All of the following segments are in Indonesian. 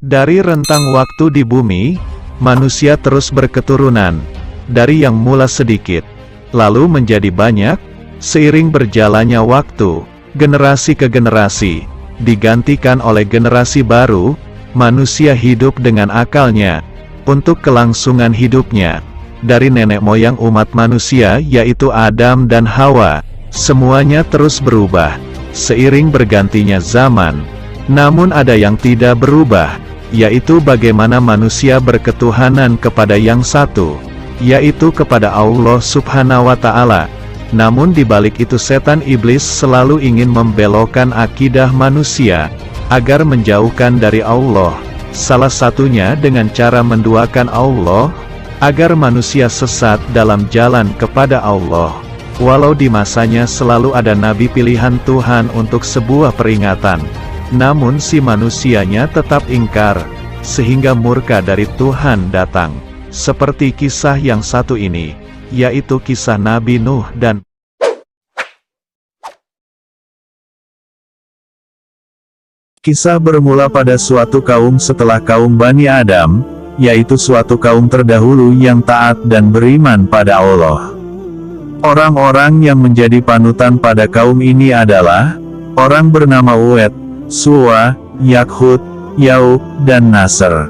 Dari rentang waktu di bumi, manusia terus berketurunan, dari yang mula sedikit, lalu menjadi banyak, seiring berjalannya waktu, generasi ke generasi, digantikan oleh generasi baru, manusia hidup dengan akalnya, untuk kelangsungan hidupnya, dari nenek moyang umat manusia yaitu Adam dan Hawa, semuanya terus berubah, seiring bergantinya zaman. Namun ada yang tidak berubah, yaitu bagaimana manusia berketuhanan kepada yang satu, yaitu kepada Allah Subhanahu wa Ta'ala. Namun di balik itu setan iblis selalu ingin membelokkan akidah manusia, agar menjauhkan dari Allah, salah satunya dengan cara menduakan Allah, agar manusia sesat dalam jalan kepada Allah. Walau di masanya selalu ada nabi pilihan Tuhan untuk sebuah peringatan, namun si manusianya tetap ingkar, sehingga murka dari Tuhan datang. Seperti kisah yang satu ini, yaitu kisah Nabi Nuh dan Kisah bermula pada suatu kaum setelah kaum Bani Adam, yaitu suatu kaum terdahulu yang taat dan beriman pada Allah. Orang-orang yang menjadi panutan pada kaum ini adalah orang bernama Ued, Suwa, Yakhud, Yauk, dan Nasr.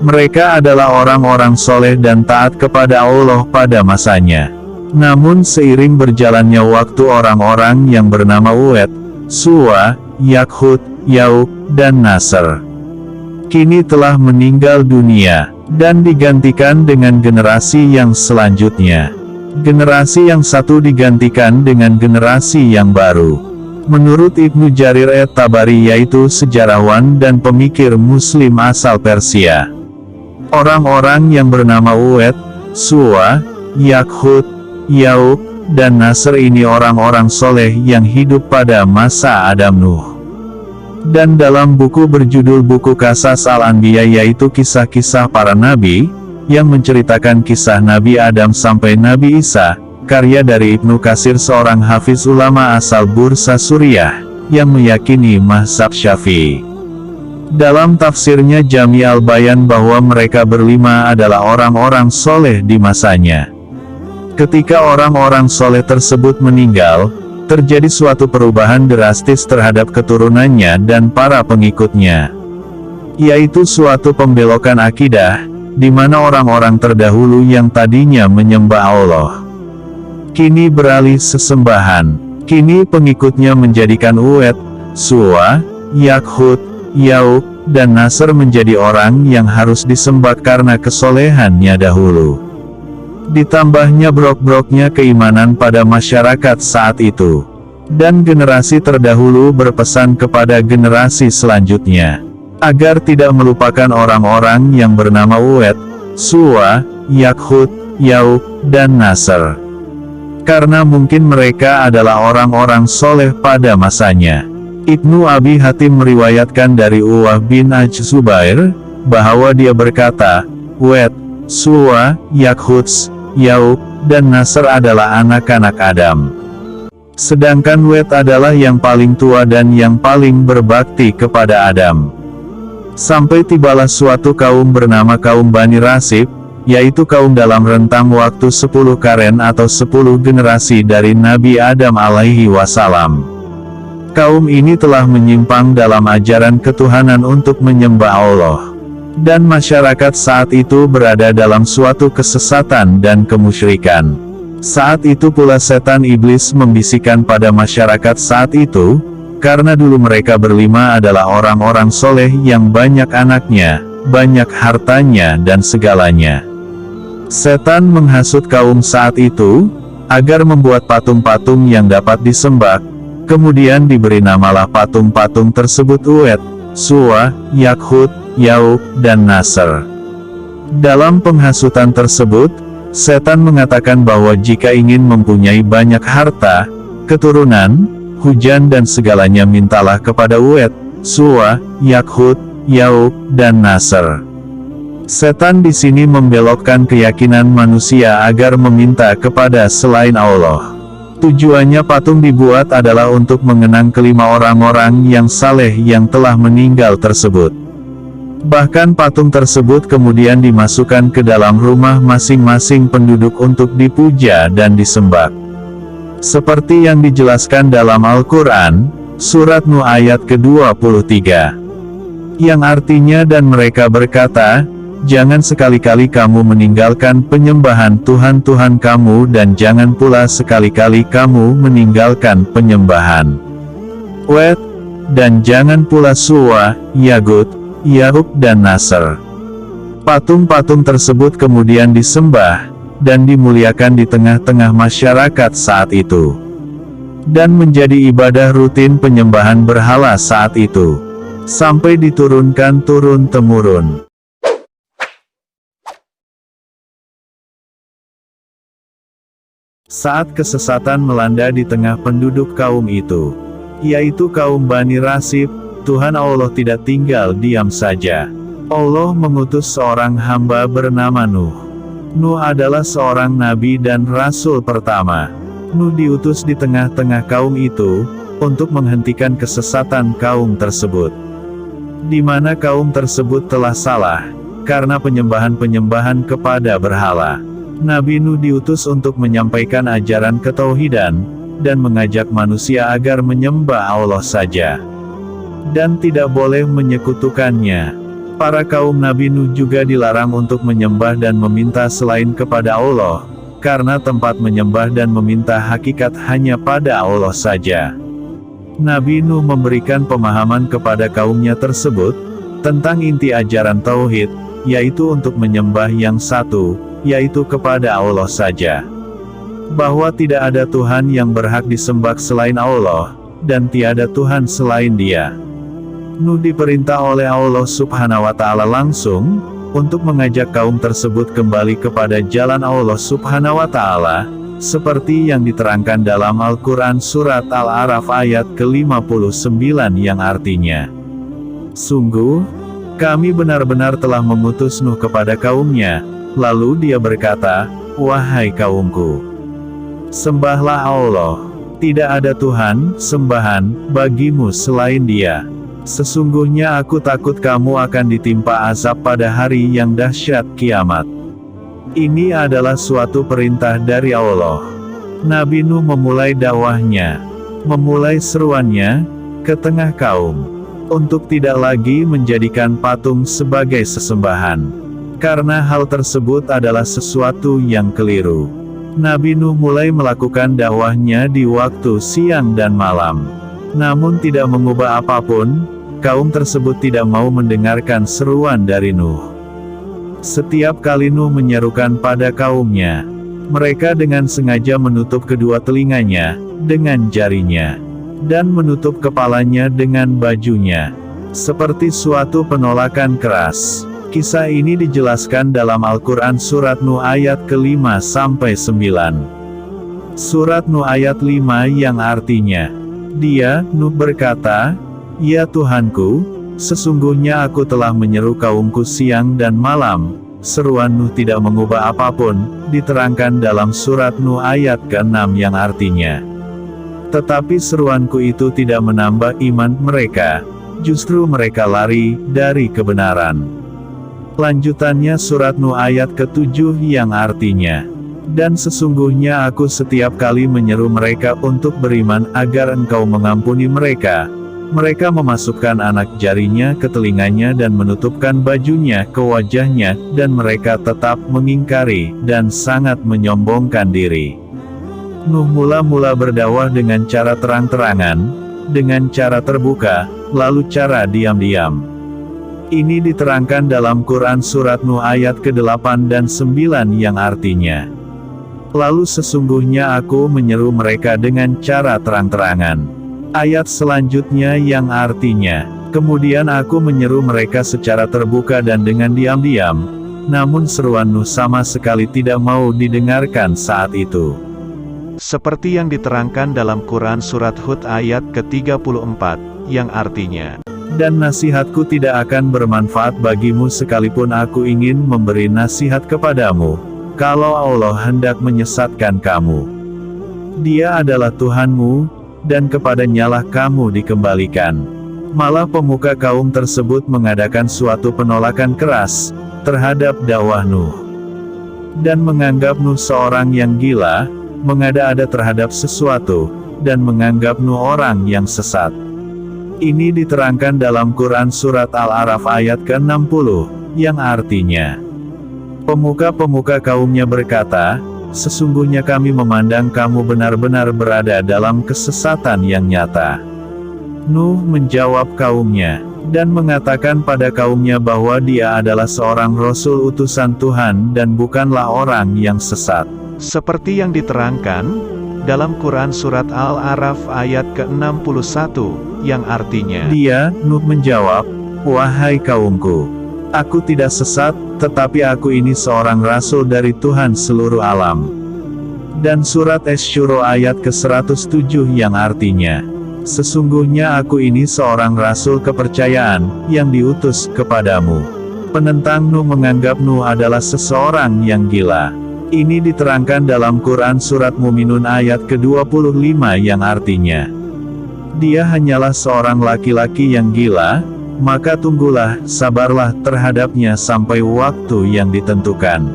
Mereka adalah orang-orang soleh dan taat kepada Allah pada masanya. Namun seiring berjalannya waktu orang-orang yang bernama Ued, Suwa, Yakhud, Yauk, dan Nasr kini telah meninggal dunia, dan digantikan dengan generasi yang selanjutnya. Generasi yang satu digantikan dengan generasi yang baru. Menurut Ibnu Jarir at-Tabari, yaitu sejarawan dan pemikir Muslim asal Persia, orang-orang yang bernama Ued, Suwa, Yakhud, Yauk, dan Nasr ini orang-orang soleh yang hidup pada masa Adam Nuh. Dan dalam buku berjudul Buku Qasas Al-Anbiya, yaitu kisah-kisah para nabi, yang menceritakan kisah Nabi Adam sampai Nabi Isa, karya dari Ibnu Katsir, seorang hafiz ulama asal Bursa Suriah, yang meyakini mazhab Syafi'i. Dalam tafsirnya Jami al-Bayan bahwa mereka berlima adalah orang-orang soleh di masanya. Ketika orang-orang soleh tersebut meninggal, terjadi suatu perubahan drastis terhadap keturunannya dan para pengikutnya, yaitu suatu pembelokan akidah, di mana orang-orang terdahulu yang tadinya menyembah Allah, kini beralih sesembahan. Kini pengikutnya menjadikan Ued, Suwa, Yakhud, Yauk, dan Nasr menjadi orang yang harus disembah karena kesolehannya dahulu. Ditambahnya brok-broknya keimanan pada masyarakat saat itu. Dan generasi terdahulu berpesan kepada generasi selanjutnya, agar tidak melupakan orang-orang yang bernama Ued, Suwa, Yakhud, Yauk, dan Nasr. Karena mungkin mereka adalah orang-orang soleh pada masanya. Ibnu Abi Hatim meriwayatkan dari Uwah bin Zubair, bahwa dia berkata, Ued, Suwa, Yakhud, Yauk, dan Nasr adalah anak-anak Adam. Sedangkan Ued adalah yang paling tua dan yang paling berbakti kepada Adam. Sampai tibalah suatu kaum bernama kaum Bani Rasib, yaitu kaum dalam rentang waktu 10 karen atau 10 generasi dari Nabi Adam alaihi wasallam. Kaum ini telah menyimpang dalam ajaran ketuhanan untuk menyembah Allah. Dan masyarakat saat itu berada dalam suatu kesesatan dan kemusyrikan. Saat itu pula setan iblis membisikkan pada masyarakat saat itu, karena dulu mereka berlima adalah orang-orang soleh yang banyak anaknya, banyak hartanya dan segalanya. Setan menghasut kaum saat itu, agar membuat patung-patung yang dapat disembah, kemudian diberi namalah patung-patung tersebut Ued, Suwa, Yakhud, Yauk, dan Nasr. Dalam penghasutan tersebut, setan mengatakan bahwa jika ingin mempunyai banyak harta, keturunan, hujan dan segalanya, mintalah kepada Ued, Suwa, Yakhud, Yauk, dan Nasr. Setan di sini membelokkan keyakinan manusia agar meminta kepada selain Allah. Tujuannya patung dibuat adalah untuk mengenang kelima orang-orang yang saleh yang telah meninggal tersebut. Bahkan patung tersebut kemudian dimasukkan ke dalam rumah masing-masing penduduk untuk dipuja dan disembah. Seperti yang dijelaskan dalam Al-Quran, Surat Nuh ayat ke-23. Yang artinya dan mereka berkata, jangan sekali-kali kamu meninggalkan penyembahan Tuhan-Tuhan kamu dan jangan pula sekali-kali kamu meninggalkan penyembahan Wet, dan jangan pula Suwa, Yagut, Yahuk dan Nasr. Patung-patung tersebut kemudian disembah, dan dimuliakan di tengah-tengah masyarakat saat itu. Dan menjadi ibadah rutin penyembahan berhala saat itu. Sampai diturunkan turun-temurun. Saat kesesatan melanda di tengah penduduk kaum itu, yaitu kaum Bani Rasib, Tuhan Allah tidak tinggal diam saja. Allah mengutus seorang hamba bernama Nuh. Nuh adalah seorang nabi dan rasul pertama. Nuh diutus di tengah-tengah kaum itu, untuk menghentikan kesesatan kaum tersebut. Di mana kaum tersebut telah salah, karena penyembahan-penyembahan kepada berhala. Nabi Nuh diutus untuk menyampaikan ajaran ketauhidan, dan mengajak manusia agar menyembah Allah saja. Dan tidak boleh menyekutukannya. Para kaum Nabi Nuh juga dilarang untuk menyembah dan meminta selain kepada Allah, karena tempat menyembah dan meminta hakikat hanya pada Allah saja. Nabi Nuh memberikan pemahaman kepada kaumnya tersebut, tentang inti ajaran tauhid, yaitu untuk menyembah yang satu, yaitu kepada Allah saja. Bahwa tidak ada Tuhan yang berhak disembah selain Allah, dan tiada Tuhan selain Dia. Nuh diperintah oleh Allah Subhanahu wa Ta'ala langsung, untuk mengajak kaum tersebut kembali kepada jalan Allah Subhanahu wa Ta'ala, seperti yang diterangkan dalam Al-Quran Surat Al-A'raf ayat ke-59 yang artinya, sungguh, kami benar-benar telah mengutus Nuh kepada kaumnya, lalu dia berkata, wahai kaumku, sembahlah Allah, tidak ada Tuhan, sembahan, bagimu selain Dia. Sesungguhnya aku takut kamu akan ditimpa azab pada hari yang dahsyat kiamat. Ini adalah suatu perintah dari Allah. Nabi Nuh memulai dakwahnya, memulai seruannya, ke tengah kaum, untuk tidak lagi menjadikan patung sebagai sesembahan. Karena hal tersebut adalah sesuatu yang keliru. Nabi Nuh mulai melakukan dakwahnya di waktu siang dan malam. Namun tidak mengubah apapun, kaum tersebut tidak mau mendengarkan seruan dari Nuh. Setiap kali Nuh menyerukan pada kaumnya, mereka dengan sengaja menutup kedua telinganya, dengan jarinya, dan menutup kepalanya dengan bajunya, seperti suatu penolakan keras. Kisah ini dijelaskan dalam Al-Quran Surat Nuh ayat ke-5-9. Surat Nuh ayat 5 yang artinya, dia, Nuh berkata, ya Tuhanku, sesungguhnya aku telah menyeru kaumku siang dan malam. Seruan Nuh tidak mengubah apapun, diterangkan dalam Surat Nuh ayat ke-6 yang artinya, tetapi seruanku itu tidak menambah iman mereka, justru mereka lari dari kebenaran. Lanjutannya Surat Nuh ayat ke-7 yang artinya, dan sesungguhnya aku setiap kali menyeru mereka untuk beriman agar engkau mengampuni mereka, mereka memasukkan anak jarinya ke telinganya dan menutupkan bajunya ke wajahnya, dan mereka tetap mengingkari, dan sangat menyombongkan diri. Nuh mula-mula berdakwah dengan cara terang-terangan, dengan cara terbuka, lalu cara diam-diam. Ini diterangkan dalam Quran Surat Nuh ayat ke-8 dan 9 yang artinya, lalu sesungguhnya aku menyeru mereka dengan cara terang-terangan. Ayat selanjutnya yang artinya, kemudian aku menyeru mereka secara terbuka dan dengan diam-diam, namun seruan Nuh sama sekali tidak mau didengarkan saat itu. Seperti yang diterangkan dalam Quran Surat Hud ayat ke-34, yang artinya, dan nasihatku tidak akan bermanfaat bagimu sekalipun aku ingin memberi nasihat kepadamu, kalau Allah hendak menyesatkan kamu. Dia adalah Tuhanmu, dan kepadanyalah kamu dikembalikan. Malah pemuka kaum tersebut mengadakan suatu penolakan keras terhadap dakwah Nuh. Dan menganggap Nuh seorang yang gila, mengada-ada terhadap sesuatu, dan menganggap Nuh orang yang sesat. Ini diterangkan dalam Quran Surat Al-A'raf ayat ke-60, yang artinya, pemuka-pemuka kaumnya berkata, sesungguhnya kami memandang kamu benar-benar berada dalam kesesatan yang nyata. Nuh menjawab kaumnya, dan mengatakan pada kaumnya bahwa dia adalah seorang Rasul utusan Tuhan dan bukanlah orang yang sesat. Seperti yang diterangkan dalam Quran Surat Al-A'raf ayat ke-61, yang artinya, Dia, Nuh menjawab, wahai kaumku, aku tidak sesat, tetapi aku ini seorang Rasul dari Tuhan seluruh alam. Dan Surat Asy-Syura ayat ke-107 yang artinya, sesungguhnya aku ini seorang Rasul kepercayaan, yang diutus kepadamu. Penentang Nuh menganggap Nuh adalah seseorang yang gila. Ini diterangkan dalam Quran Surat Muminun ayat ke-25 yang artinya, dia hanyalah seorang laki-laki yang gila, maka tunggulah, sabarlah terhadapnya sampai waktu yang ditentukan.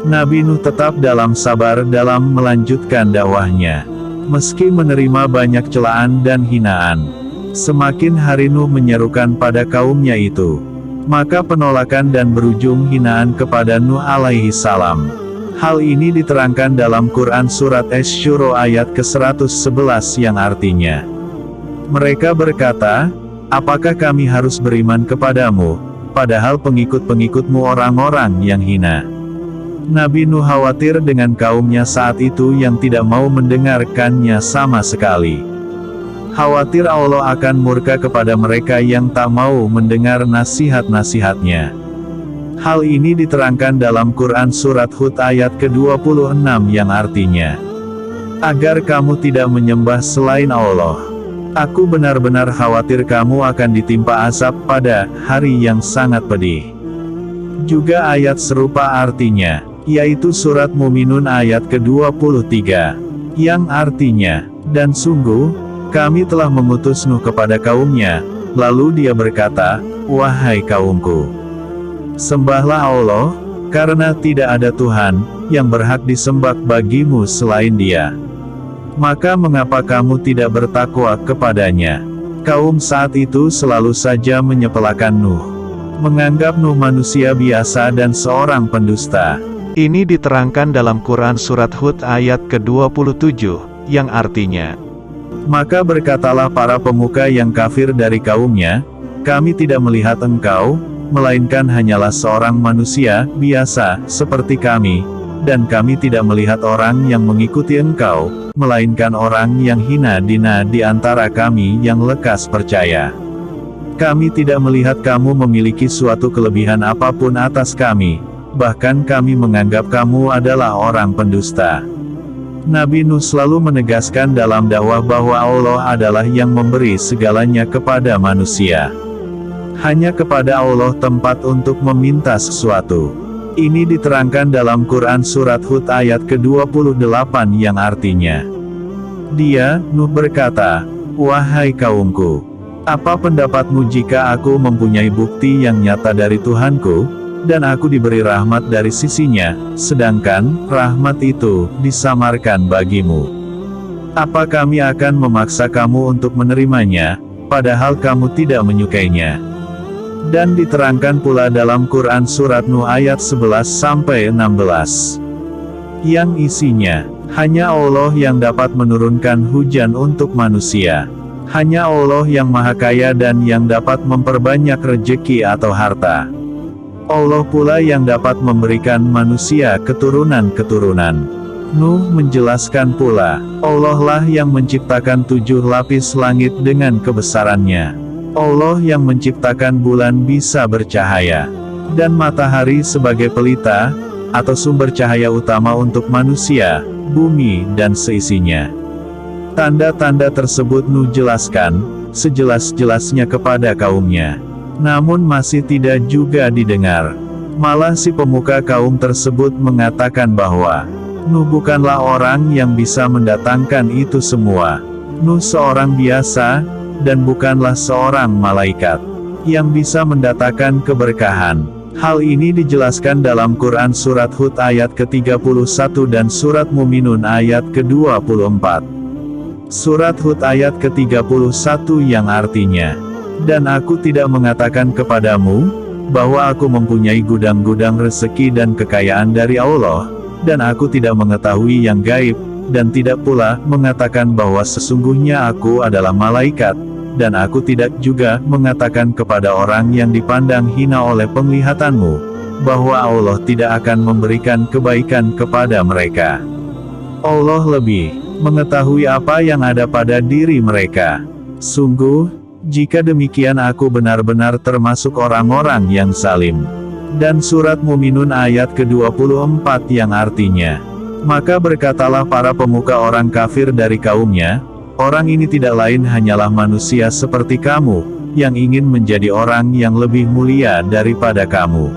Nabi Nuh tetap dalam sabar dalam melanjutkan dakwahnya. Meski menerima banyak celaan dan hinaan, semakin hari Nuh menyerukan pada kaumnya itu, maka penolakan dan berujung hinaan kepada Nuh alaihi salam. Hal ini diterangkan dalam Quran Surat Asy-Syura ayat ke-111 yang artinya, mereka berkata, apakah kami harus beriman kepadamu, padahal pengikut-pengikutmu orang-orang yang hina. Nabi Nuh khawatir dengan kaumnya saat itu yang tidak mau mendengarkannya sama sekali. Khawatir Allah akan murka kepada mereka yang tak mau mendengar nasihat-nasihatnya. Hal ini diterangkan dalam Quran Surat Hud ayat ke-26 yang artinya, agar kamu tidak menyembah selain Allah. Aku benar-benar khawatir kamu akan ditimpa asap pada hari yang sangat pedih. Juga ayat serupa artinya, yaitu Surat Muminun ayat ke-23, yang artinya, dan sungguh, kami telah mengutus Nuh kepada kaumnya, lalu dia berkata, wahai kaumku, sembahlah Allah, karena tidak ada Tuhan yang berhak disembah bagimu selain Dia. Maka mengapa kamu tidak bertakwa kepadanya? Kaum saat itu selalu saja menyepelekan Nuh, menganggap Nuh manusia biasa dan seorang pendusta. Ini diterangkan dalam Quran Surat Hud ayat ke-27, yang artinya, maka berkatalah para pemuka yang kafir dari kaumnya, kami tidak melihat engkau, melainkan hanyalah seorang manusia biasa seperti kami, dan kami tidak melihat orang yang mengikuti engkau, melainkan orang yang hina dina di antara kami yang lekas percaya. Kami tidak melihat kamu memiliki suatu kelebihan apapun atas kami, bahkan kami menganggap kamu adalah orang pendusta. Nabi Nuh selalu menegaskan dalam dakwah bahwa Allah adalah yang memberi segalanya kepada manusia. Hanya kepada Allah tempat untuk meminta sesuatu. Ini diterangkan dalam Quran Surat Hud ayat ke-28 yang artinya, dia, Nuh berkata, wahai kaumku, apa pendapatmu jika aku mempunyai bukti yang nyata dari Tuhanku, dan aku diberi rahmat dari sisinya, sedangkan rahmat itu disamarkan bagimu? Apa kami akan memaksa kamu untuk menerimanya, padahal kamu tidak menyukainya? Dan diterangkan pula dalam Quran Surat Nuh ayat 11-16, yang isinya, hanya Allah yang dapat menurunkan hujan untuk manusia. Hanya Allah yang maha kaya dan yang dapat memperbanyak rejeki atau harta. Allah pula yang dapat memberikan manusia keturunan-keturunan. Nuh menjelaskan pula, Allah lah yang menciptakan 7 lapis langit dengan kebesarannya. Allah yang menciptakan bulan bisa bercahaya, dan matahari sebagai pelita, atau sumber cahaya utama untuk manusia, bumi dan seisinya. Tanda-tanda tersebut Nuh jelaskan, sejelas-jelasnya kepada kaumnya. Namun masih tidak juga didengar. Malah si pemuka kaum tersebut mengatakan bahwa Nuh bukanlah orang yang bisa mendatangkan itu semua. Nuh seorang biasa, dan bukanlah seorang malaikat yang bisa mendatangkan keberkahan. Hal ini dijelaskan dalam Quran Surat Hud ayat ke-31 dan Surat Muminun ayat ke-24. Surat Hud ayat ke-31 yang artinya, "Dan aku tidak mengatakan kepadamu, bahwa aku mempunyai gudang-gudang rezeki dan kekayaan dari Allah, dan aku tidak mengetahui yang gaib, dan tidak pula mengatakan bahwa sesungguhnya aku adalah malaikat, dan aku tidak juga mengatakan kepada orang yang dipandang hina oleh penglihatanmu, bahwa Allah tidak akan memberikan kebaikan kepada mereka. Allah lebih mengetahui apa yang ada pada diri mereka. Sungguh, jika demikian aku benar-benar termasuk orang-orang yang zalim." Dan Surat Muminun ayat ke-24 yang artinya, "Maka berkatalah para pemuka orang kafir dari kaumnya, orang ini tidak lain hanyalah manusia seperti kamu, yang ingin menjadi orang yang lebih mulia daripada kamu.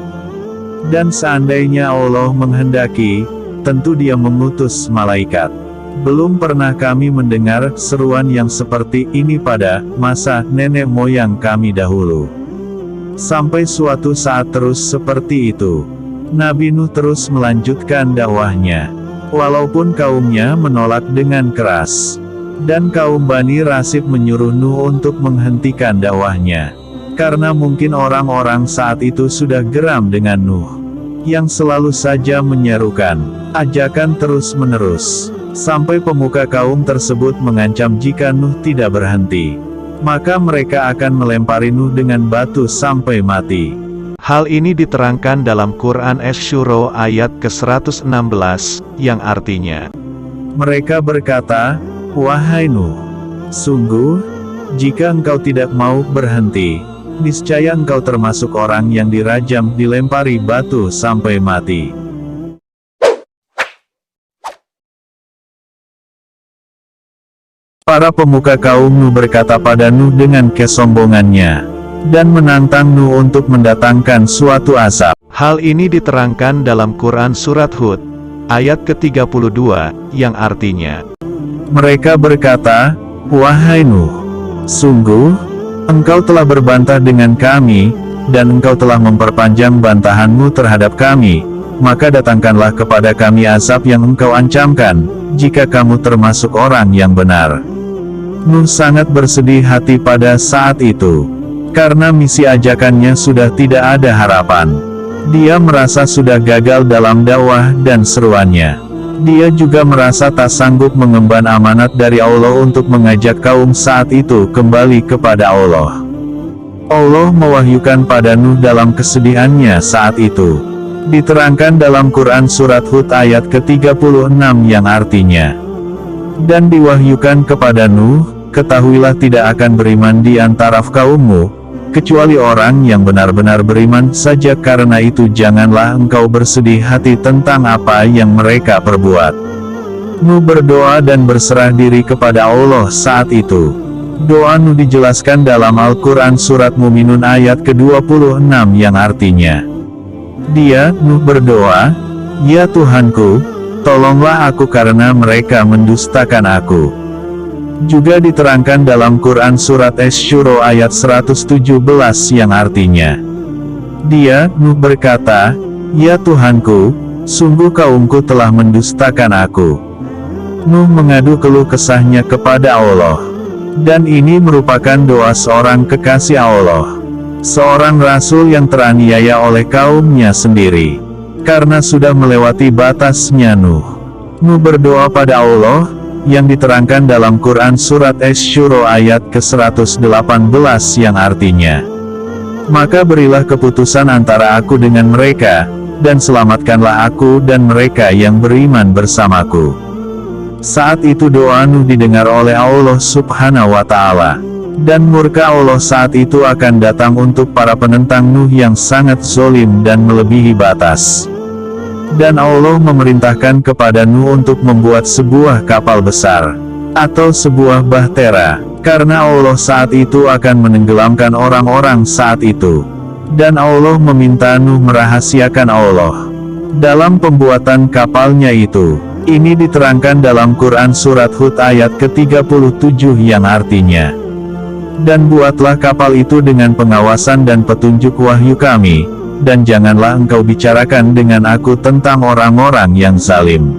Dan seandainya Allah menghendaki, tentu Dia mengutus malaikat. Belum pernah kami mendengar seruan yang seperti ini pada masa nenek moyang kami dahulu. Sampai suatu saat terus seperti itu. Nabi Nuh terus melanjutkan dakwahnya, walaupun kaumnya menolak dengan keras. Dan kaum Bani Rasib menyuruh Nuh untuk menghentikan dakwahnya, karena mungkin orang-orang saat itu sudah geram dengan Nuh, yang selalu saja menyerukan ajakan terus-menerus. Sampai pemuka kaum tersebut mengancam jika Nuh tidak berhenti, maka mereka akan melempari Nuh dengan batu sampai mati. Hal ini diterangkan dalam Quran Asy-Syura ayat ke-116, yang artinya, Mereka berkata, "Wahai Nuh, sungguh, jika engkau tidak mau berhenti, niscaya engkau termasuk orang yang dirajam dilempari batu sampai mati." Para pemuka kaum Nuh berkata pada Nuh dengan kesombongannya, dan menantang Nuh untuk mendatangkan suatu azab. Hal ini diterangkan dalam Quran Surat Hud, ayat ke-32, yang artinya, Mereka berkata, "Wahai Nuh, sungguh, engkau telah berbantah dengan kami, dan engkau telah memperpanjang bantahanmu terhadap kami, maka datangkanlah kepada kami azab yang engkau ancamkan, jika kamu termasuk orang yang benar." Nuh sangat bersedih hati pada saat itu, karena misi ajakannya sudah tidak ada harapan. Dia merasa sudah gagal dalam dakwah dan seruannya. Dia juga merasa tak sanggup mengemban amanat dari Allah untuk mengajak kaum saat itu kembali kepada Allah. Allah mewahyukan pada Nuh dalam kesedihannya saat itu. Diterangkan dalam Quran Surat Hud ayat ke-36 yang artinya, "Dan diwahyukan kepada Nuh, ketahuilah tidak akan beriman di antara kaummu, kecuali orang yang benar-benar beriman saja. Karena itu janganlah engkau bersedih hati tentang apa yang mereka perbuat." Nuh berdoa dan berserah diri kepada Allah saat itu. Doa Nuh dijelaskan dalam Al-Quran Surat Muminun ayat ke-26 yang artinya, Dia, Nuh berdoa, "Ya Tuhanku, tolonglah aku karena mereka mendustakan aku." Juga diterangkan dalam Quran Surat Asy-Syura ayat 117 yang artinya, Dia, Nuh berkata, "Ya Tuhanku, sungguh kaumku telah mendustakan aku." Nuh mengadu keluh kesahnya kepada Allah. Dan ini merupakan doa seorang kekasih Allah, seorang rasul yang teraniaya oleh kaumnya sendiri, karena sudah melewati batasnya. Nuh berdoa pada Allah, yang diterangkan dalam Quran Surat Asy-Syura ayat ke-118 yang artinya, "Maka berilah keputusan antara aku dengan mereka, dan selamatkanlah aku dan mereka yang beriman bersamaku." Saat itu doa Nuh didengar oleh Allah Subhanahu wa Ta'ala, dan murka Allah saat itu akan datang untuk para penentang Nuh yang sangat zalim dan melebihi batas. Dan Allah memerintahkan kepada Nuh untuk membuat sebuah kapal besar, atau sebuah bahtera, karena Allah saat itu akan menenggelamkan orang-orang saat itu. Dan Allah meminta Nuh merahasiakan Allah dalam pembuatan kapalnya itu. Ini diterangkan dalam Quran Surat Hud ayat ke-37 yang artinya, Dan buatlah kapal itu dengan pengawasan dan petunjuk wahyu kami, dan janganlah engkau bicarakan dengan aku tentang orang-orang yang zalim.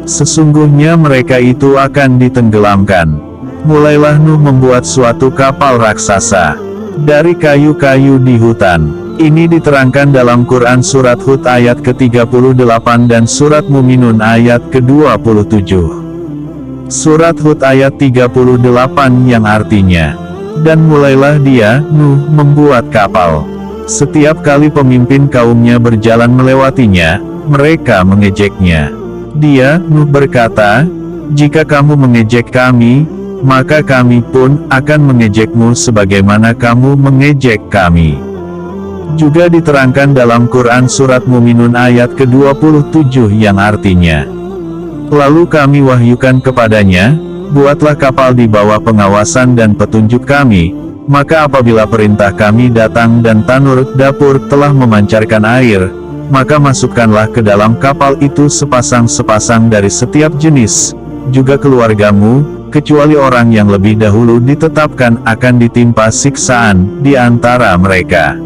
Sesungguhnya mereka itu akan ditenggelamkan. Mulailah Nuh membuat suatu kapal raksasa dari kayu-kayu di hutan. Ini diterangkan dalam Quran Surat Hud ayat ke-38 dan Surat Muminun ayat ke-27. Surat Hud ayat 38 yang artinya, dan mulailah dia, Nuh, membuat kapal. Setiap kali pemimpin kaumnya berjalan melewatinya, mereka mengejeknya. Dia, Nuh, berkata, jika kamu mengejek kami, maka kami pun akan mengejekmu sebagaimana kamu mengejek kami. Juga diterangkan dalam Quran Surat Muminun ayat ke-27 yang artinya, lalu kami wahyukan kepadanya, buatlah kapal di bawah pengawasan dan petunjuk kami, maka apabila perintah kami datang dan tanur dapur telah memancarkan air, maka masukkanlah ke dalam kapal itu sepasang-sepasang dari setiap jenis, juga keluargamu, kecuali orang yang lebih dahulu ditetapkan akan ditimpa siksaan di antara mereka.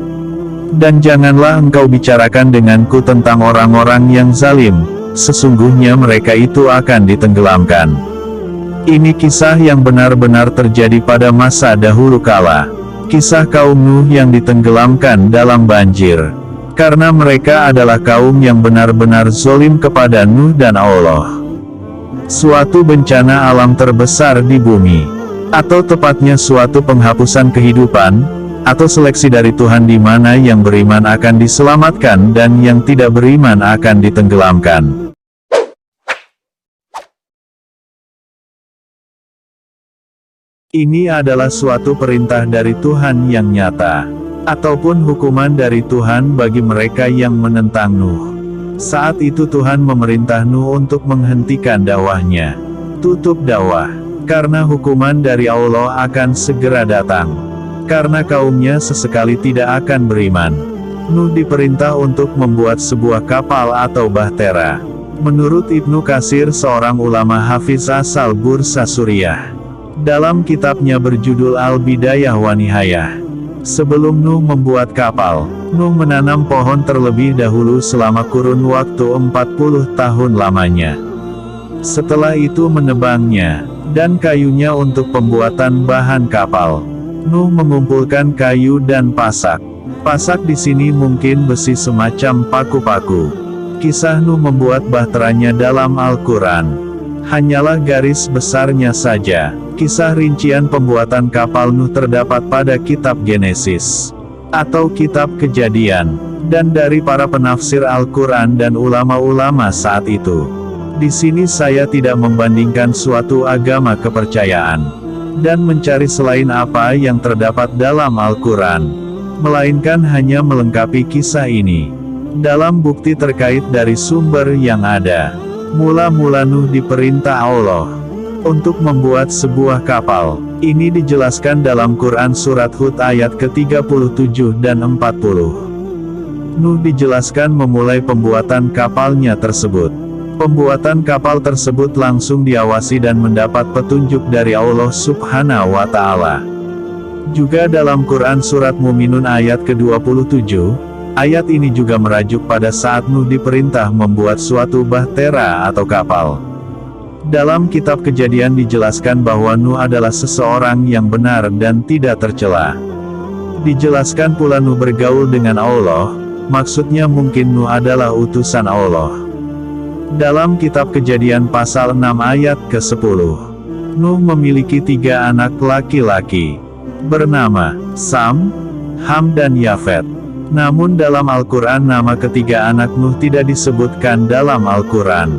Dan janganlah engkau bicarakan denganku tentang orang-orang yang zalim, sesungguhnya mereka itu akan ditenggelamkan. Ini kisah yang benar-benar terjadi pada masa dahulu kala. Kisah kaum Nuh yang ditenggelamkan dalam banjir. Karena mereka adalah kaum yang benar-benar zalim kepada Nuh dan Allah. Suatu bencana alam terbesar di bumi, atau tepatnya suatu penghapusan kehidupan, atau seleksi dari Tuhan di mana yang beriman akan diselamatkan dan yang tidak beriman akan ditenggelamkan. Ini adalah suatu perintah dari Tuhan yang nyata, ataupun hukuman dari Tuhan bagi mereka yang menentang Nuh. Saat itu Tuhan memerintah Nuh untuk menghentikan dakwahnya. Tutup dakwah, karena hukuman dari Allah akan segera datang. Karena kaumnya sesekali tidak akan beriman. Nuh diperintah untuk membuat sebuah kapal atau bahtera. Menurut Ibnu Katsir, seorang ulama hafiz asal Bursa Suriah, dalam kitabnya berjudul Al-Bidayah wa Nihayah, sebelum Nuh membuat kapal, Nuh menanam pohon terlebih dahulu selama kurun waktu 40 tahun lamanya. Setelah itu menebangnya, dan kayunya untuk pembuatan bahan kapal. Nuh mengumpulkan kayu dan pasak. Pasak di sini mungkin besi semacam paku-paku. Kisah Nuh membuat bahteranya dalam Al-Quran hanyalah garis besarnya saja. Kisah rincian pembuatan kapal Nuh terdapat pada kitab Genesis atau kitab Kejadian, dan dari para penafsir Al-Quran dan ulama-ulama saat itu. Di sini saya tidak membandingkan suatu agama kepercayaan dan mencari selain apa yang terdapat dalam Al-Quran, melainkan hanya melengkapi kisah ini dalam bukti terkait dari sumber yang ada. Mula-mula Nuh diperintah Allah untuk membuat sebuah kapal. Ini dijelaskan dalam Quran Surat Hud ayat ke-37 dan 40. Nuh dijelaskan memulai pembuatan kapalnya tersebut. Pembuatan kapal tersebut langsung diawasi dan mendapat petunjuk dari Allah Subhanahu wa Ta'ala. Juga dalam Quran Surat Muminun ayat ke-27, ayat ini juga merajuk pada saat Nuh diperintah membuat suatu bahtera atau kapal. Dalam kitab Kejadian dijelaskan bahwa Nuh adalah seseorang yang benar dan tidak tercela. Dijelaskan pula Nuh bergaul dengan Allah, maksudnya mungkin Nuh adalah utusan Allah. Dalam kitab Kejadian pasal 6 ayat ke-10, Nuh memiliki 3 anak laki-laki, bernama Sam, Ham dan Yafet. Namun dalam Al-Quran nama ketiga anak Nuh tidak disebutkan dalam Al-Quran,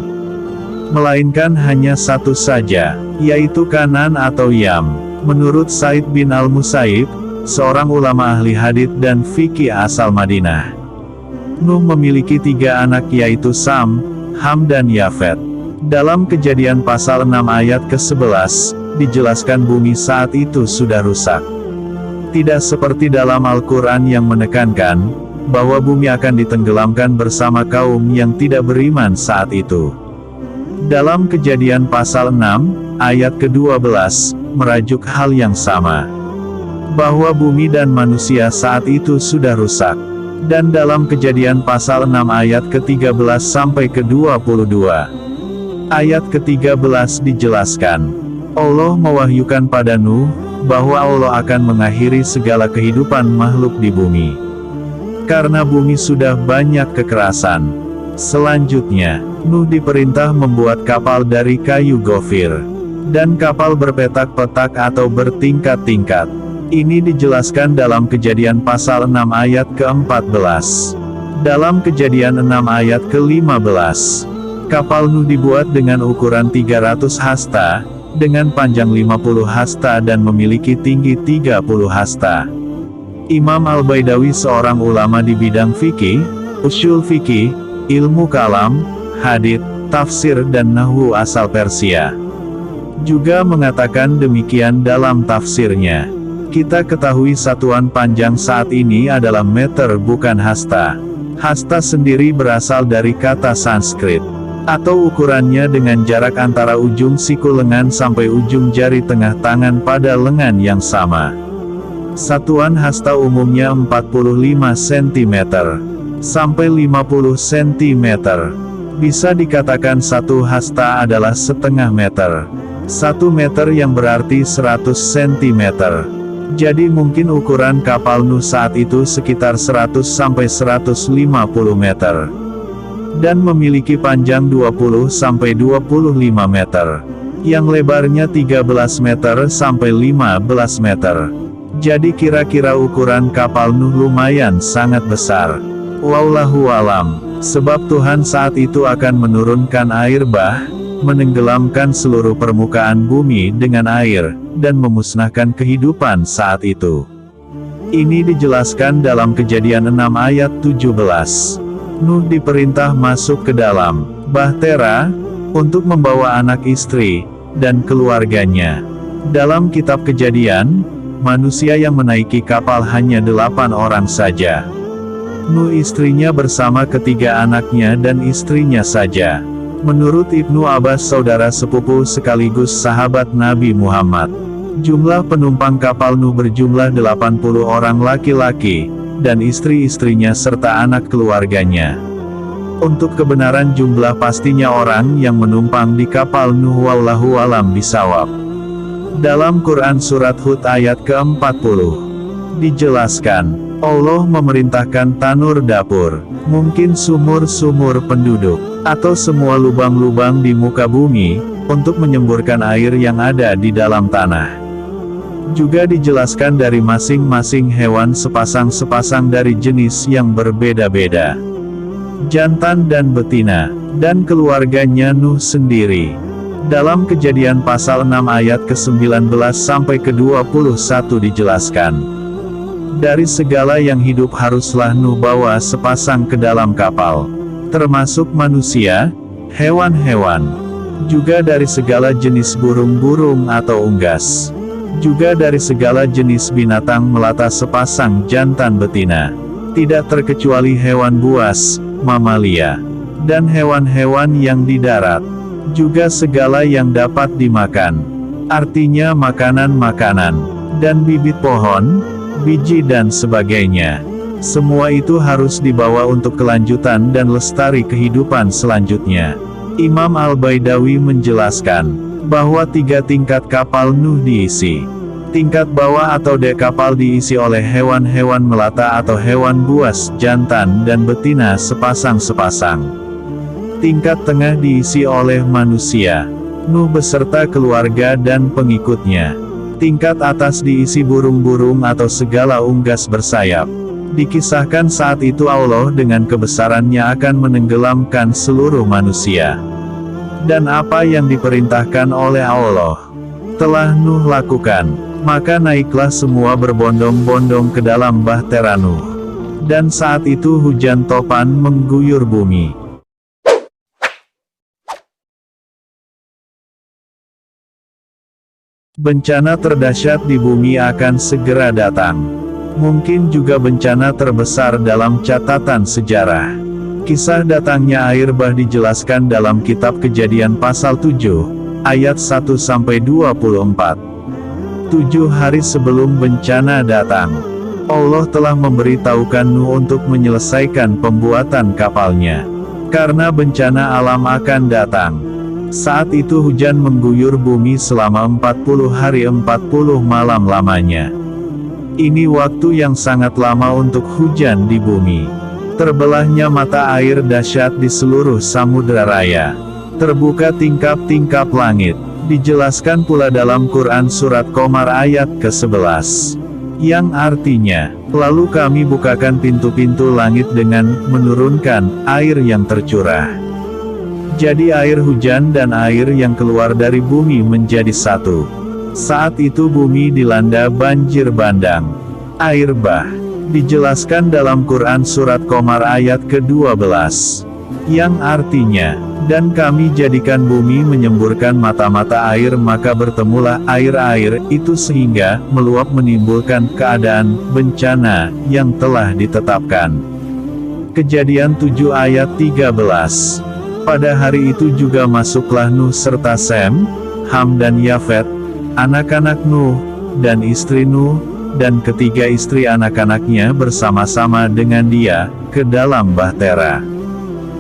melainkan hanya satu saja, yaitu Kanan atau Yam. Menurut Said bin Al-Musayyib, seorang ulama ahli hadits dan fikih asal Madinah, Nuh memiliki 3 anak yaitu Sam, Ham dan Yafet. Dalam Kejadian pasal 6 ayat ke-11, dijelaskan bumi saat itu sudah rusak. Tidak seperti dalam Al-Quran yang menekankan bahwa bumi akan ditenggelamkan bersama kaum yang tidak beriman saat itu. Dalam Kejadian pasal 6, ayat ke-12, merajuk hal yang sama. bahwa bumi dan manusia saat itu sudah rusak. Dan dalam Kejadian pasal 6 ayat ke-13 sampai ke-22. Ayat ke-13 dijelaskan, Allah mewahyukan pada Nuh, bahwa Allah akan mengakhiri segala kehidupan makhluk di bumi. Karena bumi sudah banyak kekerasan. Selanjutnya, Nuh diperintah membuat kapal dari kayu gofir. Dan kapal berpetak-petak atau bertingkat-tingkat. Ini dijelaskan dalam Kejadian pasal 6 ayat ke-14. Dalam Kejadian 6 ayat ke-15, kapal Nuh dibuat dengan ukuran 300 hasta, dengan panjang 50 hasta dan memiliki tinggi 30 hasta. Imam Al-Baidawi, seorang ulama di bidang fikih, usul fikih, ilmu kalam, hadits, tafsir dan nahwu asal Persia, juga mengatakan demikian dalam tafsirnya. Kita ketahui satuan panjang saat ini adalah meter bukan hasta. Hasta sendiri berasal dari kata Sanskrit, atau ukurannya dengan jarak antara ujung siku lengan sampai ujung jari tengah tangan pada lengan yang sama. Satuan hasta umumnya 45 cm sampai 50 cm. Bisa dikatakan satu hasta adalah setengah meter. 1 meter yang berarti 100 cm. Jadi mungkin ukuran kapal Nuh saat itu sekitar 100 sampai 150 meter. Dan memiliki panjang 20 sampai 25 meter. Yang lebarnya 13 meter sampai 15 meter. Jadi kira-kira ukuran kapal Nuh lumayan sangat besar. Wallahu alam. Sebab Tuhan saat itu akan menurunkan air bah, menenggelamkan seluruh permukaan bumi dengan air, dan memusnahkan kehidupan saat itu. Ini dijelaskan dalam Kejadian 6 ayat 17. Nuh diperintah masuk ke dalam bahtera, untuk membawa anak istri, dan keluarganya. Dalam kitab Kejadian, manusia yang menaiki kapal hanya 8 orang saja. Nuh istrinya bersama ketiga anaknya dan istrinya saja. Menurut Ibnu Abbas, saudara sepupu sekaligus sahabat Nabi Muhammad, jumlah penumpang kapal Nuh berjumlah 80 orang laki-laki, dan istri-istrinya serta anak keluarganya. Untuk kebenaran jumlah pastinya orang yang menumpang di kapal Nuh wallahu alam bisawab. Dalam Quran Surat Hud ayat ke-40, dijelaskan, Allah memerintahkan tanur dapur, mungkin sumur-sumur penduduk, atau semua lubang-lubang di muka bumi, untuk menyemburkan air yang ada di dalam tanah. Juga dijelaskan dari masing-masing hewan sepasang-sepasang dari jenis yang berbeda-beda. Jantan dan betina, dan keluarganya Nuh sendiri. Dalam Kejadian pasal 6 ayat ke-19 sampai ke-21 dijelaskan, dari segala yang hidup haruslah Nuh bawa sepasang ke dalam kapal, termasuk manusia, hewan-hewan, juga dari segala jenis burung-burung atau unggas, juga dari segala jenis binatang melata sepasang jantan betina, tidak terkecuali hewan buas, mamalia, dan hewan-hewan yang di darat, juga segala yang dapat dimakan, artinya makanan-makanan, dan bibit pohon, biji dan sebagainya. Semua itu harus dibawa untuk kelanjutan dan lestari kehidupan selanjutnya. Imam Al-Baidawi menjelaskan, bahwa 3 tingkat kapal Nuh diisi. Tingkat bawah atau dek kapal diisi oleh hewan-hewan melata atau hewan buas, jantan dan betina sepasang-sepasang. Tingkat tengah diisi oleh manusia, Nuh beserta keluarga dan pengikutnya. Tingkat atas diisi burung-burung atau segala unggas bersayap. Dikisahkan saat itu Allah dengan kebesarannya akan menenggelamkan seluruh manusia. Dan apa yang diperintahkan oleh Allah telah Nuh lakukan. Maka naiklah semua berbondong-bondong ke dalam bahtera Nuh. Dan saat itu hujan topan mengguyur bumi. Bencana terdahsyat di bumi akan segera datang. Mungkin juga bencana terbesar dalam catatan sejarah. Kisah datangnya air bah dijelaskan dalam kitab Kejadian pasal 7, ayat 1-24. 7 hari sebelum bencana datang, Allah telah memberitahukan Nuh untuk menyelesaikan pembuatan kapalnya. Karena bencana alam akan datang. Saat itu hujan mengguyur bumi selama 40 hari 40 malam lamanya. Ini waktu yang sangat lama untuk hujan di bumi. Terbelahnya mata air dahsyat di seluruh samudra raya. Terbuka tingkap-tingkap langit. Dijelaskan pula dalam Quran Surat Qamar ayat ke-11. Yang artinya, lalu kami bukakan pintu-pintu langit dengan menurunkan air yang tercurah. Jadi air hujan dan air yang keluar dari bumi menjadi satu. Saat itu bumi dilanda banjir bandang. Air bah. Dijelaskan dalam Quran Surat Qamar ayat ke-12. Yang artinya, dan kami jadikan bumi menyemburkan mata-mata air maka bertemulah air-air itu sehingga meluap menimbulkan keadaan bencana yang telah ditetapkan. Kejadian 7 ayat 13. Pada hari itu juga masuklah Nuh serta Sem, Ham dan Yafet, anak-anak Nuh, dan istri Nuh, dan ketiga istri anak-anaknya bersama-sama dengan dia, ke dalam bahtera.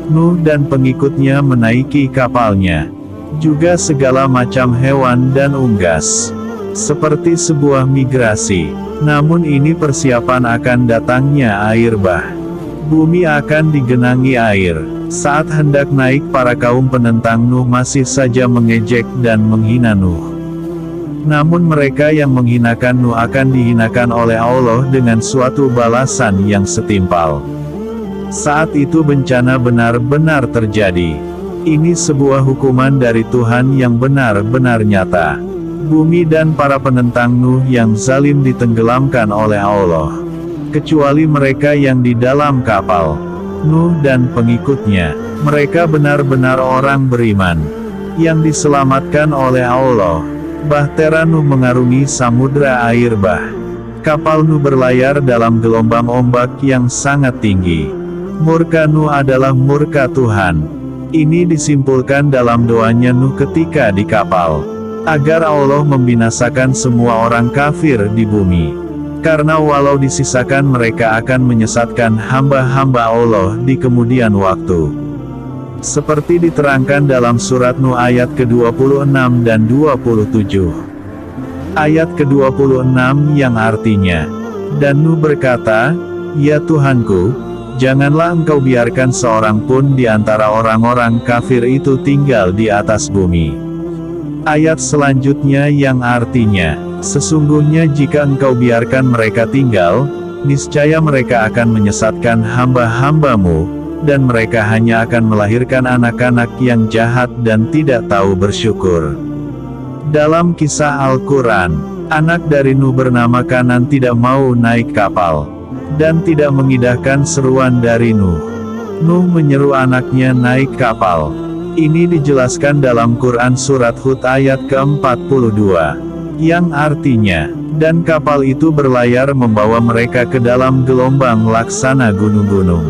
Nuh dan pengikutnya menaiki kapalnya. Juga segala macam hewan dan unggas. Seperti sebuah migrasi. Namun ini persiapan akan datangnya air bah. Bumi akan digenangi air. Saat hendak naik para kaum penentang Nuh masih saja mengejek dan menghina Nuh. Namun mereka yang menghinakan Nuh akan dihinakan oleh Allah dengan suatu balasan yang setimpal. Saat itu bencana benar-benar terjadi. Ini sebuah hukuman dari Tuhan yang benar-benar nyata. Bumi dan para penentang Nuh yang zalim ditenggelamkan oleh Allah. Kecuali mereka yang di dalam kapal. Nuh dan pengikutnya. Mereka benar-benar orang beriman. Yang diselamatkan oleh Allah. Bahtera Nuh mengarungi samudra air bah. Kapal Nuh berlayar dalam gelombang ombak yang sangat tinggi. Murka Nuh adalah murka Tuhan. Ini disimpulkan dalam doanya Nuh ketika di kapal. Agar Allah membinasakan semua orang kafir di bumi. Karena walau disisakan mereka akan menyesatkan hamba-hamba Allah di kemudian waktu. Seperti diterangkan dalam surat Nuh ayat ke-26 dan 27. Ayat ke-26 yang artinya, dan Nuh berkata, "Ya Tuhanku, janganlah engkau biarkan seorang pun di antara orang-orang kafir itu tinggal di atas bumi." Ayat selanjutnya yang artinya, sesungguhnya jika engkau biarkan mereka tinggal, niscaya mereka akan menyesatkan hamba-hambamu, dan mereka hanya akan melahirkan anak-anak yang jahat dan tidak tahu bersyukur. Dalam kisah Al-Quran, anak dari Nuh bernama Kanan tidak mau naik kapal. Dan tidak mengindahkan seruan dari Nuh. Nuh menyeru anaknya naik kapal. Ini dijelaskan dalam Quran Surat Hud ayat ke-42. Yang artinya, dan kapal itu berlayar membawa mereka ke dalam gelombang laksana gunung-gunung.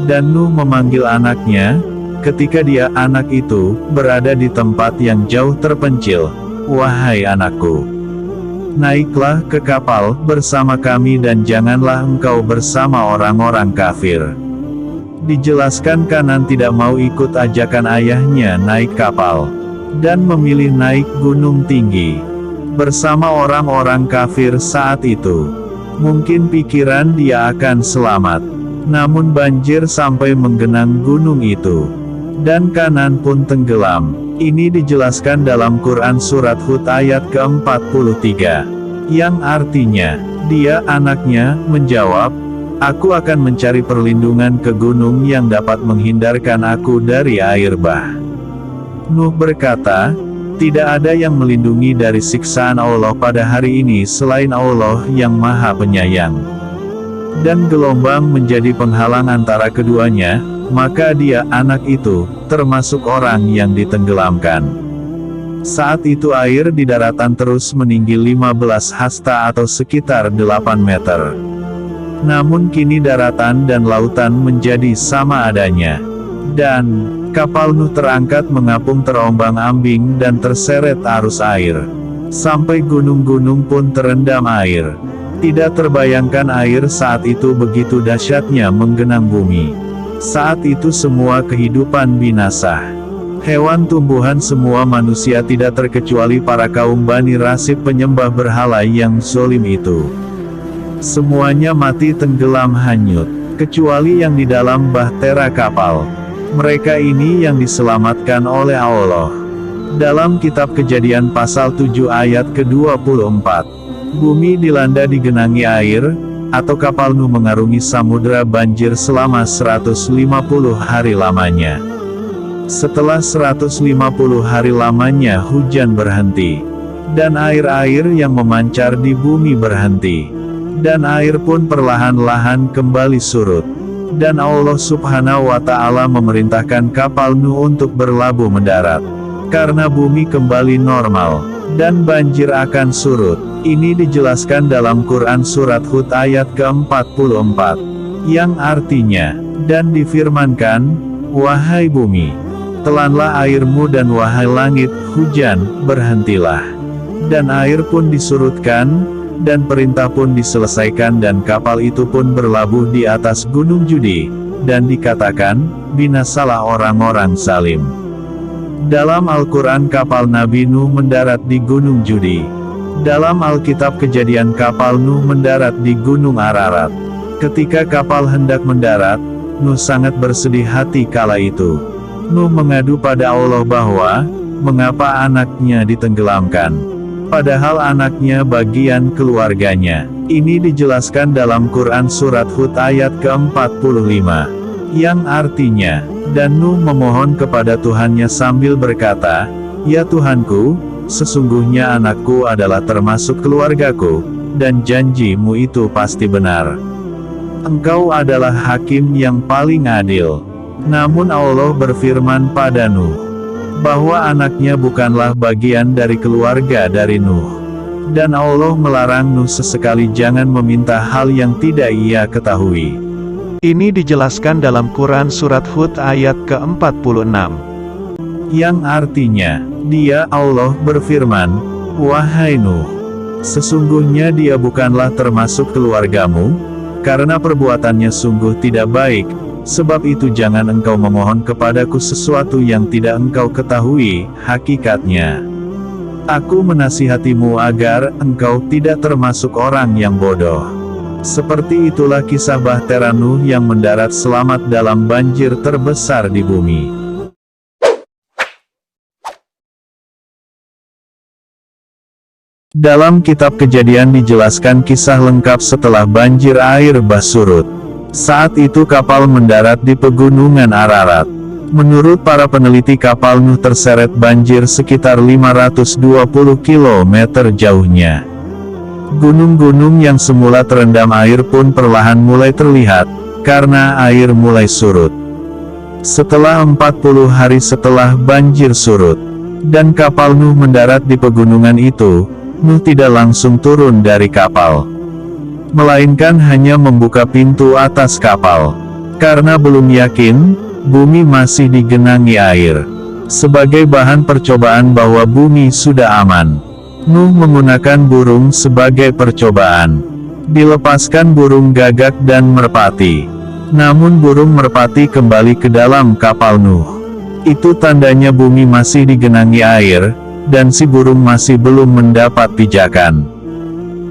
Dan Nuh memanggil anaknya, ketika dia, anak itu, berada di tempat yang jauh terpencil. Wahai anakku, naiklah ke kapal bersama kami dan janganlah engkau bersama orang-orang kafir. Dijelaskan Kanan tidak mau ikut ajakan ayahnya naik kapal. Dan memilih naik gunung tinggi. Bersama orang-orang kafir saat itu. Mungkin pikiran dia akan selamat. Namun banjir sampai menggenang gunung itu. Dan Kanan pun tenggelam. Ini dijelaskan dalam Quran Surat Hud ayat ke-43. Yang artinya, dia, anaknya, menjawab, "Aku akan mencari perlindungan ke gunung yang dapat menghindarkan aku dari air bah." Nuh berkata, "Tidak ada yang melindungi dari siksaan Allah pada hari ini selain Allah yang Maha Penyayang." Dan gelombang menjadi penghalang antara keduanya, maka dia, anak itu, termasuk orang yang ditenggelamkan. Saat itu air di daratan terus meninggi 15 hasta atau sekitar 8 meter. Namun kini daratan dan lautan menjadi sama adanya. Dan kapal Nuh terangkat mengapung terombang-ambing dan terseret arus air. Sampai gunung-gunung pun terendam air. Tidak terbayangkan air saat itu begitu dahsyatnya menggenang bumi. Saat itu semua kehidupan binasa. Hewan, tumbuhan, semua manusia tidak terkecuali para kaum Bani Rasib penyembah berhala yang zalim itu. Semuanya mati tenggelam hanyut, kecuali yang di dalam bahtera kapal. Mereka ini yang diselamatkan oleh Allah. Dalam kitab Kejadian pasal 7 ayat ke-24, bumi dilanda digenangi air, atau kapal Nuh mengarungi samudera banjir selama 150 hari lamanya. Setelah 150 hari lamanya hujan berhenti, dan air-air yang memancar di bumi berhenti, dan air pun perlahan-lahan kembali surut. Dan Allah Subhanahu wa Ta'ala memerintahkan kapal Nuh untuk berlabuh mendarat, karena bumi kembali normal, dan banjir akan surut. Ini dijelaskan dalam Quran Surat Hud ayat ke-44, yang artinya, dan difirmankan, wahai bumi, telanlah airmu, dan wahai langit, hujan, berhentilah. Dan air pun disurutkan, dan perintah pun diselesaikan, dan kapal itu pun berlabuh di atas gunung Judi, dan dikatakan, binasalah orang-orang zalim. Dalam Al-Quran kapal Nabi Nuh mendarat di gunung Judi. Dalam Alkitab Kejadian kapal Nuh mendarat di gunung Ararat. Ketika kapal hendak mendarat, Nuh sangat bersedih hati kala itu. Nuh mengadu pada Allah bahwa, mengapa anaknya ditenggelamkan? Padahal anaknya bagian keluarganya. Ini dijelaskan dalam Quran Surat Hud ayat ke-45, yang artinya, dan Nuh memohon kepada Tuhannya sambil berkata, ya Tuhanku, sesungguhnya anakku adalah termasuk keluargaku, dan janjimu itu pasti benar. Engkau adalah hakim yang paling adil. Namun Allah berfirman pada Nuh, bahwa anaknya bukanlah bagian dari keluarga dari Nuh. Dan Allah melarang Nuh sesekali jangan meminta hal yang tidak ia ketahui. Ini dijelaskan dalam Quran Surat Hud ayat ke-46. Yang artinya, Dia Allah berfirman, wahai Nuh, sesungguhnya dia bukanlah termasuk keluargamu, karena perbuatannya sungguh tidak baik. Sebab itu jangan engkau memohon kepadaku sesuatu yang tidak engkau ketahui hakikatnya. Aku menasihatimu agar engkau tidak termasuk orang yang bodoh. Seperti itulah kisah bahtera Nuh yang mendarat selamat dalam banjir terbesar di bumi. Dalam kitab Kejadian dijelaskan kisah lengkap setelah banjir air bah surut. Saat itu kapal mendarat di pegunungan Ararat. Menurut para peneliti kapal Nuh terseret banjir sekitar 520 km jauhnya. Gunung-gunung yang semula terendam air pun perlahan mulai terlihat, karena air mulai surut. Setelah 40 hari setelah banjir surut, dan kapal Nuh mendarat di pegunungan itu, Nuh tidak langsung turun dari kapal, melainkan hanya membuka pintu atas kapal, karena belum yakin, bumi masih digenangi air. Sebagai bahan percobaan bahwa bumi sudah aman, Nuh menggunakan burung sebagai percobaan. Dilepaskan burung gagak dan merpati. Namun burung merpati kembali ke dalam kapal Nuh. Itu tandanya bumi masih digenangi air, dan si burung masih belum mendapat pijakan.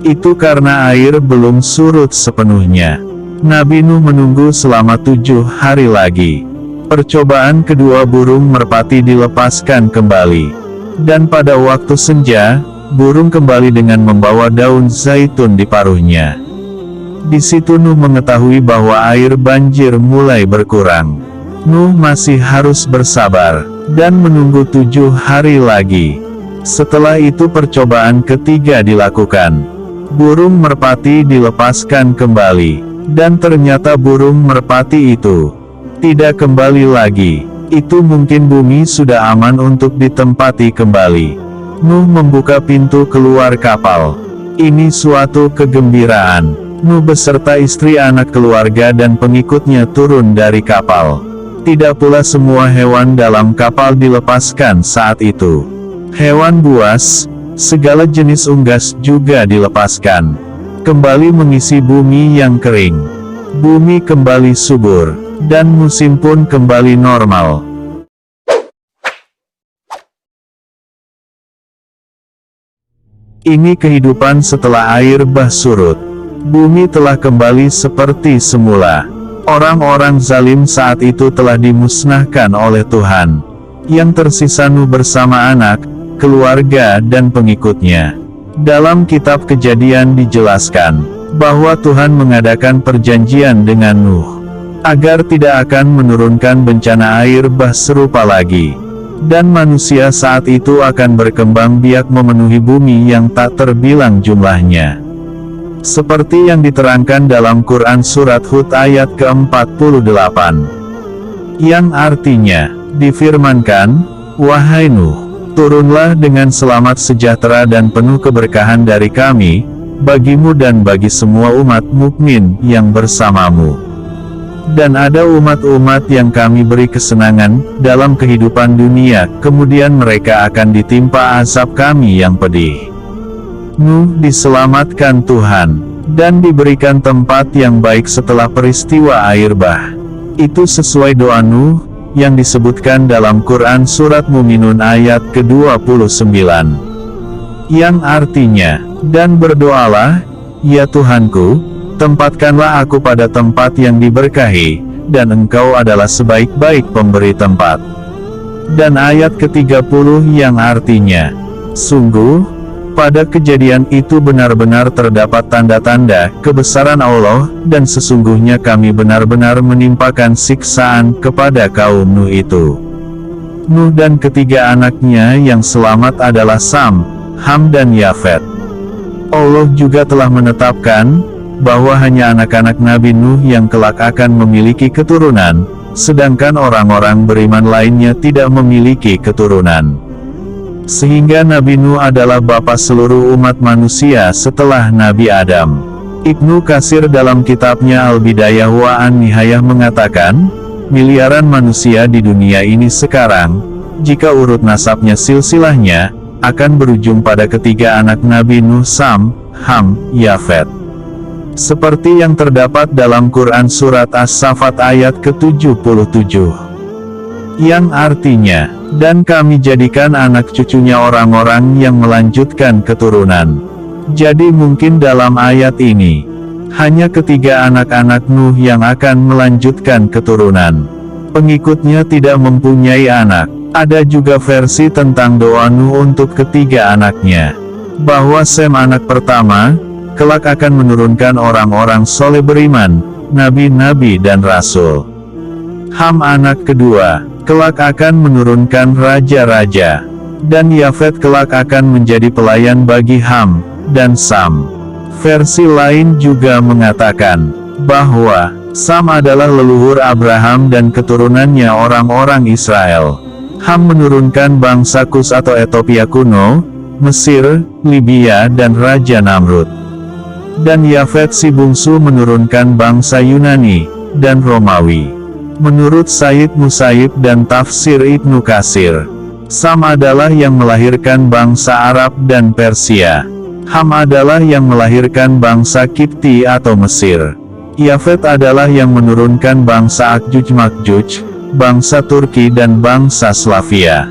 Itu karena air belum surut sepenuhnya. Nabi Nuh menunggu selama 7 hari lagi. Percobaan kedua burung merpati dilepaskan kembali. Dan pada waktu senja, burung kembali dengan membawa daun zaitun di paruhnya. Di situ Nuh mengetahui bahwa air banjir mulai berkurang. Nuh masih harus bersabar, dan menunggu 7 hari lagi. Setelah itu percobaan ketiga dilakukan. Burung merpati dilepaskan kembali, dan ternyata burung merpati itu tidak kembali lagi. Itu mungkin bumi sudah aman untuk ditempati kembali. Nuh membuka pintu keluar kapal. Ini suatu kegembiraan. Nuh beserta istri, anak, keluarga dan pengikutnya turun dari kapal. Tidak pula semua hewan dalam kapal dilepaskan saat itu. Hewan buas, Segala jenis unggas juga dilepaskan. Kembali mengisi bumi yang kering. Bumi kembali subur, dan musim pun kembali normal. Ini kehidupan setelah air bah surut. Bumi telah kembali seperti semula. Orang-orang zalim saat itu telah dimusnahkan oleh Tuhan. Yang tersisa Nuh bersama anak, keluarga dan pengikutnya. Dalam kitab Kejadian dijelaskan bahwa Tuhan mengadakan perjanjian dengan Nuh agar tidak akan menurunkan bencana air bah serupa lagi, dan manusia saat itu akan berkembang biak memenuhi bumi yang tak terbilang jumlahnya. Seperti yang diterangkan dalam Quran Surat Hud ayat ke-48, yang artinya, difirmankan, "Wahai Nuh, turunlah dengan selamat sejahtera dan penuh keberkahan dari kami, bagimu dan bagi semua umat mukmin yang bersamamu. Dan ada umat-umat yang kami beri kesenangan dalam kehidupan dunia, kemudian mereka akan ditimpa azab kami yang pedih." Nuh diselamatkan Tuhan, dan diberikan tempat yang baik setelah peristiwa air bah. Itu sesuai doa Nuh, yang disebutkan dalam Quran Surat Muminun ayat ke-29. Yang artinya, dan berdoalah, "Ya Tuhanku, tempatkanlah aku pada tempat yang diberkahi, dan Engkau adalah sebaik-baik pemberi tempat." Dan ayat ke-30 yang artinya, "Sungguh, pada kejadian itu benar-benar terdapat tanda-tanda kebesaran Allah, dan sesungguhnya kami benar-benar menimpakan siksaan kepada kaum Nuh itu." Nuh dan ketiga anaknya yang selamat adalah Sam, Ham dan Yafet. Allah juga telah menetapkan bahwa hanya anak-anak Nabi Nuh yang kelak akan memiliki keturunan, sedangkan orang-orang beriman lainnya tidak memiliki keturunan. Sehingga Nabi Nuh adalah bapa seluruh umat manusia setelah Nabi Adam. Ibnu Katsir dalam kitabnya Al-Bidayah wa An-Nihayah mengatakan, miliaran manusia di dunia ini sekarang, jika urut nasabnya silsilahnya, akan berujung pada ketiga anak Nabi Nuh, Sam, Ham, Yafet. Seperti yang terdapat dalam Quran Surat As-Saffat ayat ke-77. Yang artinya, dan kami jadikan anak cucunya orang-orang yang melanjutkan keturunan. Jadi mungkin dalam ayat ini, hanya ketiga anak-anak Nuh yang akan melanjutkan keturunan. Pengikutnya tidak mempunyai anak. Ada juga versi tentang doa Nuh untuk ketiga anaknya, bahwa Sem anak pertama, kelak akan menurunkan orang-orang soleh beriman, nabi-nabi dan rasul. Ham anak kedua, kelak akan menurunkan raja-raja. Dan Yafet kelak akan menjadi pelayan bagi Ham, dan Sam. Versi lain juga mengatakan, bahwa, Sam adalah leluhur Abraham dan keturunannya orang-orang Israel. Ham menurunkan bangsa Kus atau Ethiopia kuno, Mesir, Libya dan Raja Namrud. Dan Yafet si bungsu menurunkan bangsa Yunani, dan Romawi. Menurut Sayyid Musayyib dan tafsir Ibnu Katsir, Sam adalah yang melahirkan bangsa Arab dan Persia. Ham adalah yang melahirkan bangsa Kipti atau Mesir. Yafet adalah yang menurunkan bangsa Akjuj-Makjuj, bangsa Turki dan bangsa Slavia.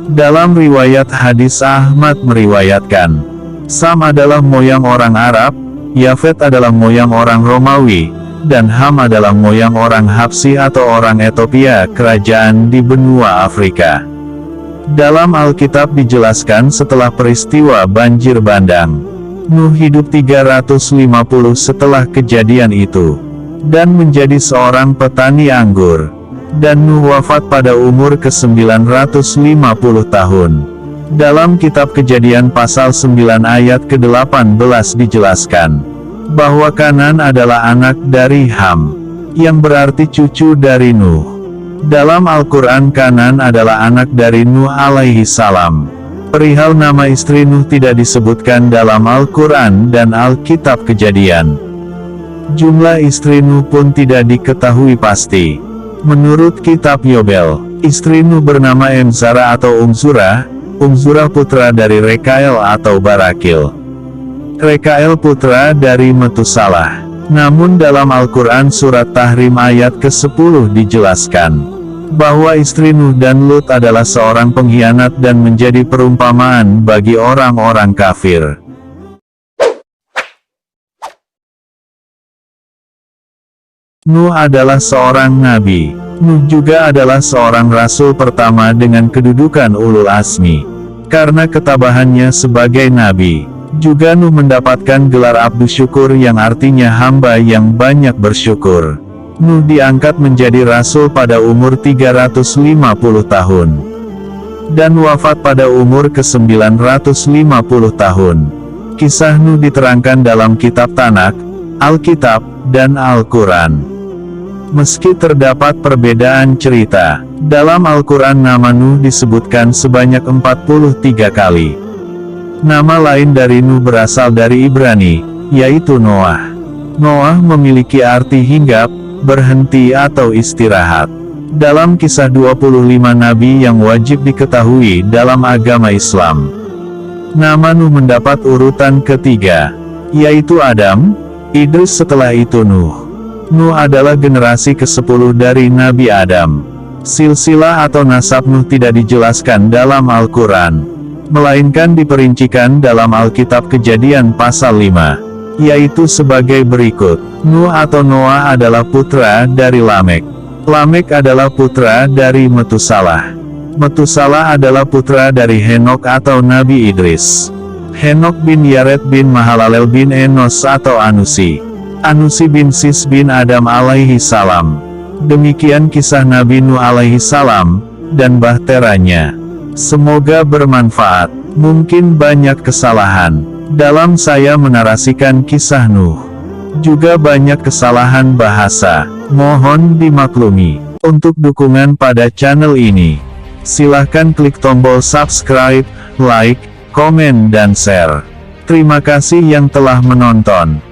Dalam riwayat hadis Ahmad meriwayatkan, Sam adalah moyang orang Arab, Yafet adalah moyang orang Romawi, dan Ham adalah moyang orang Habsyi atau orang Ethiopia, kerajaan di benua Afrika. Dalam Alkitab dijelaskan setelah peristiwa banjir bandang, Nuh hidup 350 setelah kejadian itu, dan menjadi seorang petani anggur. Dan Nuh wafat pada umur ke-950 tahun. Dalam kitab Kejadian pasal 9 ayat ke-18 dijelaskan bahwa Kanan adalah anak dari Ham, yang berarti cucu dari Nuh. Dalam Al-Quran Kanan adalah anak dari Nuh alaihi salam. Perihal nama istri Nuh tidak disebutkan dalam Al-Quran dan Alkitab Kejadian. Jumlah istri Nuh pun tidak diketahui pasti. Menurut kitab Yobel, istri Nuh bernama Emzara atau Umzura, Zurah putra dari Rekael atau Barakil. Rekael putra dari Metusalah. Namun dalam Al-Quran surat Tahrim ayat ke-10 dijelaskan bahwa istri Nuh dan Lut adalah seorang pengkhianat dan menjadi perumpamaan bagi orang-orang kafir. Nuh adalah seorang nabi. Nuh juga adalah seorang rasul pertama dengan kedudukan ulul azmi. Karena ketabahannya sebagai nabi, juga Nuh mendapatkan gelar Abdu Syukur yang artinya hamba yang banyak bersyukur. Nuh diangkat menjadi rasul pada umur 350 tahun. Dan wafat pada umur ke-950 tahun. Kisah Nuh diterangkan dalam kitab Tanak, Alkitab, dan Al-Quran. Meski terdapat perbedaan cerita, dalam Al-Quran nama Nuh disebutkan sebanyak 43 kali. Nama lain dari Nuh berasal dari Ibrani, yaitu Noah. Noah memiliki arti hinggap, berhenti atau istirahat. Dalam kisah 25 nabi yang wajib diketahui dalam agama Islam, nama Nuh mendapat urutan ketiga, yaitu Adam, Idris setelah itu Nuh. Nuh adalah generasi ke-10 dari Nabi Adam. Silsilah atau nasab Nuh tidak dijelaskan dalam Al-Quran, melainkan diperincikan dalam Alkitab Kejadian pasal 5, yaitu sebagai berikut. Nuh atau Noah adalah putra dari Lamek. Lamek adalah putra dari Metusalah. Metusalah adalah putra dari Henok atau Nabi Idris. Henok bin Yared bin Mahalalel bin Enos atau Anusi. Anusi bin Sis bin Adam alaihi salam. Demikian kisah Nabi Nuh alaihi salam, dan bahteranya. Semoga bermanfaat. Mungkin banyak kesalahan dalam saya menarasikan kisah Nuh. Juga banyak kesalahan bahasa. Mohon dimaklumi. Untuk dukungan pada channel ini, silahkan klik tombol subscribe, like, komen dan share. Terima kasih yang telah menonton.